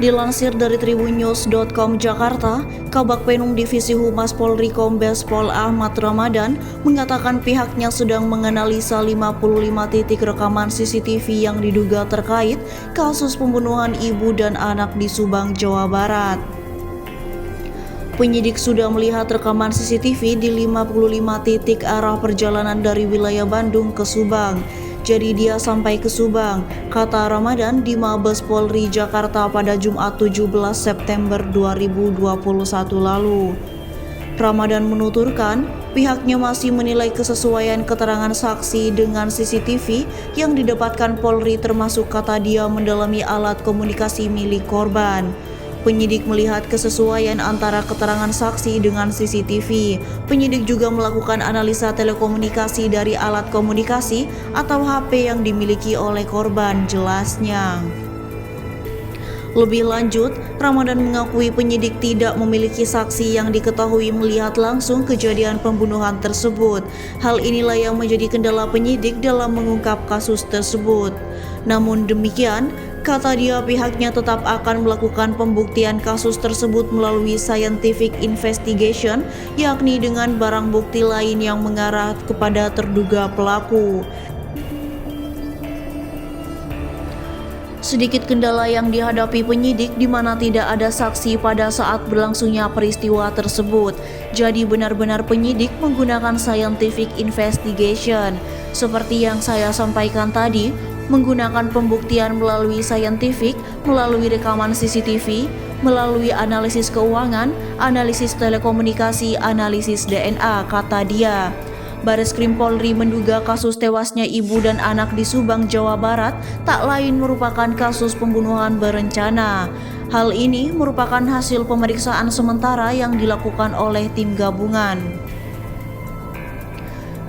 Dilansir dari tribunnews.com Jakarta, Kabag Penum Divisi Humas Polri Kombes Pol Ahmad Ramadan mengatakan pihaknya sedang menganalisa 55 titik rekaman CCTV yang diduga terkait kasus pembunuhan ibu dan anak di Subang, Jawa Barat. Penyidik sudah melihat rekaman CCTV di 55 titik arah perjalanan dari wilayah Bandung ke Subang. Jadi dia sampai ke Subang, kata Ramadan di Mabes Polri Jakarta pada Jumat 17 September 2021 lalu. Ramadan menuturkan, pihaknya masih menilai kesesuaian keterangan saksi dengan CCTV yang didapatkan Polri, termasuk kata dia mendalami alat komunikasi milik korban. Penyidik melihat kesesuaian antara keterangan saksi dengan CCTV. Penyidik juga melakukan analisa telekomunikasi dari alat komunikasi atau HP yang dimiliki oleh korban, jelasnya. Lebih lanjut, Ramadan mengakui penyidik tidak memiliki saksi yang diketahui melihat langsung kejadian pembunuhan tersebut. Hal inilah yang menjadi kendala penyidik dalam mengungkap kasus tersebut. Namun demikian, kata dia pihaknya tetap akan melakukan pembuktian kasus tersebut melalui scientific investigation, yakni dengan barang bukti lain yang mengarah kepada terduga pelaku. Sedikit kendala yang dihadapi penyidik di mana tidak ada saksi pada saat berlangsungnya peristiwa tersebut. Jadi benar-benar penyidik menggunakan scientific investigation. Seperti yang saya sampaikan tadi, menggunakan pembuktian melalui scientific, melalui rekaman CCTV, melalui analisis keuangan, analisis telekomunikasi, analisis DNA, kata dia. Bareskrim Polri menduga kasus tewasnya ibu dan anak di Subang, Jawa Barat tak lain merupakan kasus pembunuhan berencana. Hal ini merupakan hasil pemeriksaan sementara yang dilakukan oleh tim gabungan.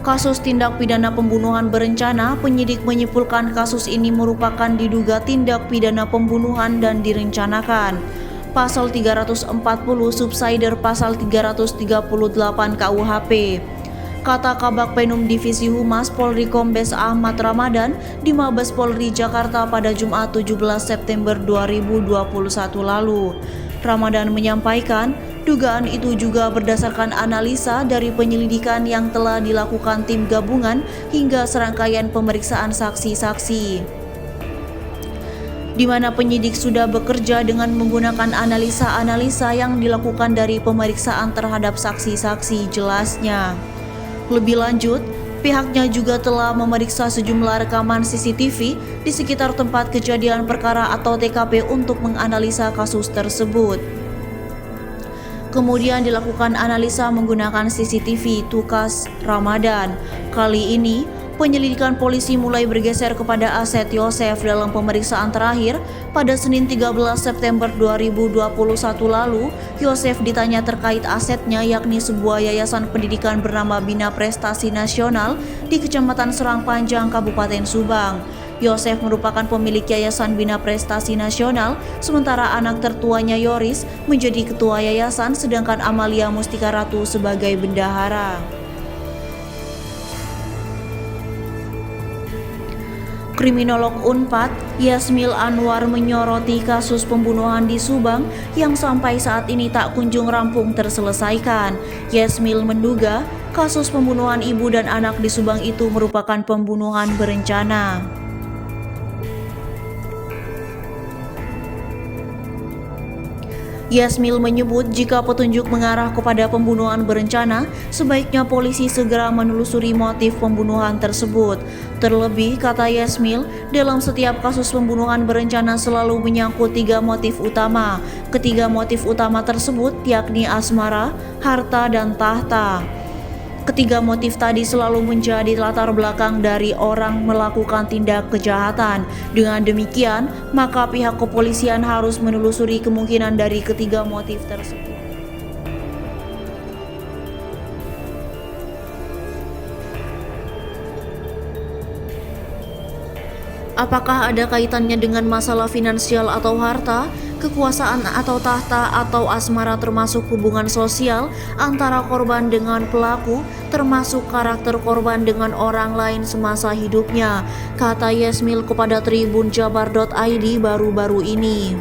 Kasus tindak pidana pembunuhan berencana, penyidik menyimpulkan kasus ini merupakan diduga tindak pidana pembunuhan dan direncanakan. Pasal 340 subsider pasal 338 KUHP. Kata Kabag Penum Divisi Humas Polri Kombes Ahmad Ramadan di Mabes Polri Jakarta pada Jumat 17 September 2021 lalu. Ramadan menyampaikan, dugaan itu juga berdasarkan analisa dari penyelidikan yang telah dilakukan tim gabungan hingga serangkaian pemeriksaan saksi-saksi, di mana penyidik sudah bekerja dengan menggunakan analisa-analisa yang dilakukan dari pemeriksaan terhadap saksi-saksi, jelasnya. Lebih lanjut, pihaknya juga telah memeriksa sejumlah rekaman CCTV di sekitar tempat kejadian perkara atau TKP untuk menganalisa kasus tersebut. Kemudian dilakukan analisa menggunakan CCTV, tukas Ramadan. Kali ini, penyelidikan polisi mulai bergeser kepada aset Yosef dalam pemeriksaan terakhir pada Senin 13 September 2021 lalu. Yosef ditanya terkait asetnya, yakni sebuah yayasan pendidikan bernama Bina Prestasi Nasional di Kecamatan Serang Panjang, Kabupaten Subang. Yosef merupakan pemilik Yayasan Bina Prestasi Nasional, sementara anak tertuanya Yoris menjadi ketua yayasan, sedangkan Amalia Mustika Ratu sebagai bendahara. Kriminolog Unpad, Yasmil Anwar menyoroti kasus pembunuhan di Subang yang sampai saat ini tak kunjung rampung terselesaikan. Yasmil menduga kasus pembunuhan ibu dan anak di Subang itu merupakan pembunuhan berencana. Yasmil menyebut jika petunjuk mengarah kepada pembunuhan berencana, sebaiknya polisi segera menelusuri motif pembunuhan tersebut. Terlebih, kata Yasmil, dalam setiap kasus pembunuhan berencana selalu menyangkut 3 motif utama. Ketiga motif utama tersebut yakni asmara, harta, dan tahta. Ketiga motif tadi selalu menjadi latar belakang dari orang melakukan tindak kejahatan. Dengan demikian, maka pihak kepolisian harus menelusuri kemungkinan dari ketiga motif tersebut. Apakah ada kaitannya dengan masalah finansial atau harta, kekuasaan atau tahta, atau asmara, termasuk hubungan sosial antara korban dengan pelaku, termasuk karakter korban dengan orang lain semasa hidupnya, kata Yasmil kepada Tribun Jabar.id baru-baru ini.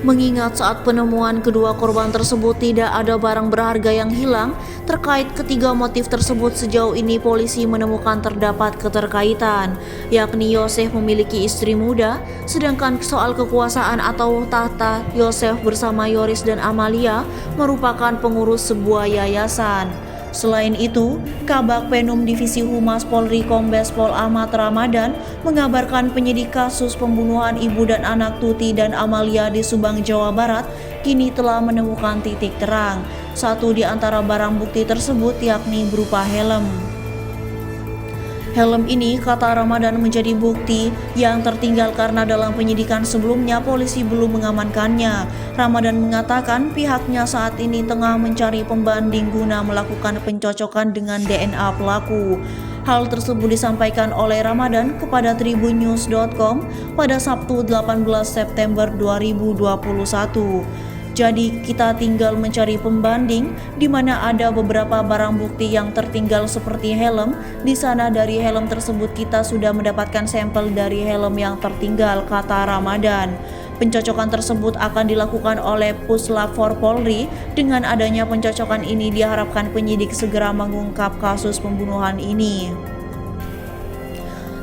Mengingat saat penemuan kedua korban tersebut tidak ada barang berharga yang hilang, terkait ketiga motif tersebut sejauh ini polisi menemukan terdapat keterkaitan, yakni Yosef memiliki istri muda, sedangkan soal kekuasaan atau tahta Yosef bersama Yoris dan Amalia merupakan pengurus sebuah yayasan. Selain itu, Kabak Penum Divisi Humas Polri Kombes Pol Ahmad Ramadan mengabarkan penyidik kasus pembunuhan ibu dan anak Tuti dan Amalia di Subang, Jawa Barat kini telah menemukan titik terang. Satu di antara barang bukti tersebut yakni berupa helm. Helm ini, kata Ramadan, menjadi bukti yang tertinggal karena dalam penyidikan sebelumnya polisi belum mengamankannya. Ramadan mengatakan pihaknya saat ini tengah mencari pembanding guna melakukan pencocokan dengan DNA pelaku. Hal tersebut disampaikan oleh Ramadan kepada tribunnews.com pada Sabtu 18 September 2021. Jadi kita tinggal mencari pembanding di mana ada beberapa barang bukti yang tertinggal seperti helm. Di sana dari helm tersebut kita sudah mendapatkan sampel dari helm yang tertinggal, kata Ramadan. Pencocokan tersebut akan dilakukan oleh Puslap 4 Polri. Dengan adanya pencocokan ini diharapkan penyidik segera mengungkap kasus pembunuhan ini.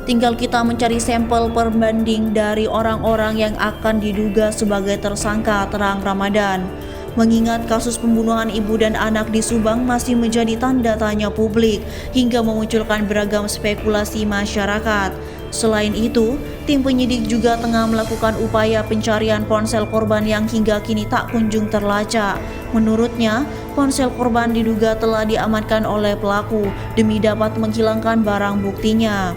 Tinggal kita mencari sampel perbanding dari orang-orang yang akan diduga sebagai tersangka, terang Ramadan. Mengingat kasus pembunuhan ibu dan anak di Subang masih menjadi tanda tanya publik hingga memunculkan beragam spekulasi masyarakat. Selain itu, tim penyidik juga tengah melakukan upaya pencarian ponsel korban yang hingga kini tak kunjung terlacak. Menurutnya, ponsel korban diduga telah diamankan oleh pelaku demi dapat menghilangkan barang buktinya.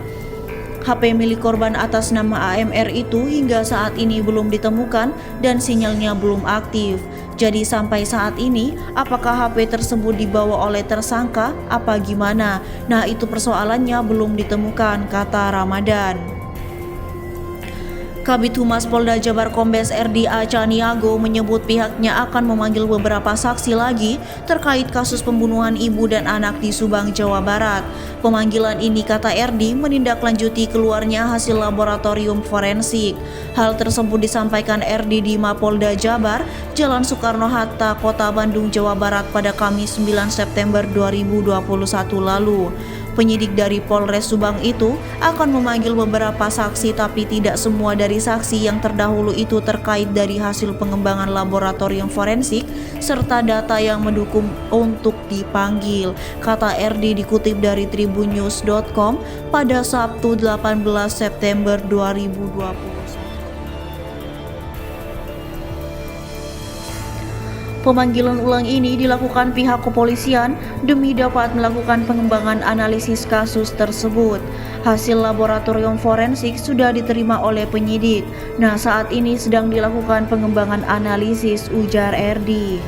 HP milik korban atas nama AMR itu hingga saat ini belum ditemukan dan sinyalnya belum aktif. Jadi sampai saat ini, apakah HP tersebut dibawa oleh tersangka? Apa gimana? Nah, itu persoalannya belum ditemukan, kata Ramadan. Kabid Humas Polda Jabar Kombes RDA Caniago menyebut pihaknya akan memanggil beberapa saksi lagi terkait kasus pembunuhan ibu dan anak di Subang, Jawa Barat. Pemanggilan ini, kata RD, menindaklanjuti keluarnya hasil laboratorium forensik. Hal tersebut disampaikan RD di Mapolda Jabar, Jalan Soekarno-Hatta, Kota Bandung, Jawa Barat pada Kamis 9 September 2021 lalu. Penyidik dari Polres Subang itu akan memanggil beberapa saksi, tapi tidak semua dari saksi yang terdahulu itu terkait dari hasil pengembangan laboratorium forensik serta data yang mendukung untuk dipanggil, kata RD dikutip dari tribunnews.com pada Sabtu 18 September 2021. Pemanggilan ulang ini dilakukan pihak kepolisian demi dapat melakukan pengembangan analisis kasus tersebut. Hasil laboratorium forensik sudah diterima oleh penyidik. Nah, saat ini sedang dilakukan pengembangan analisis, ujar RD.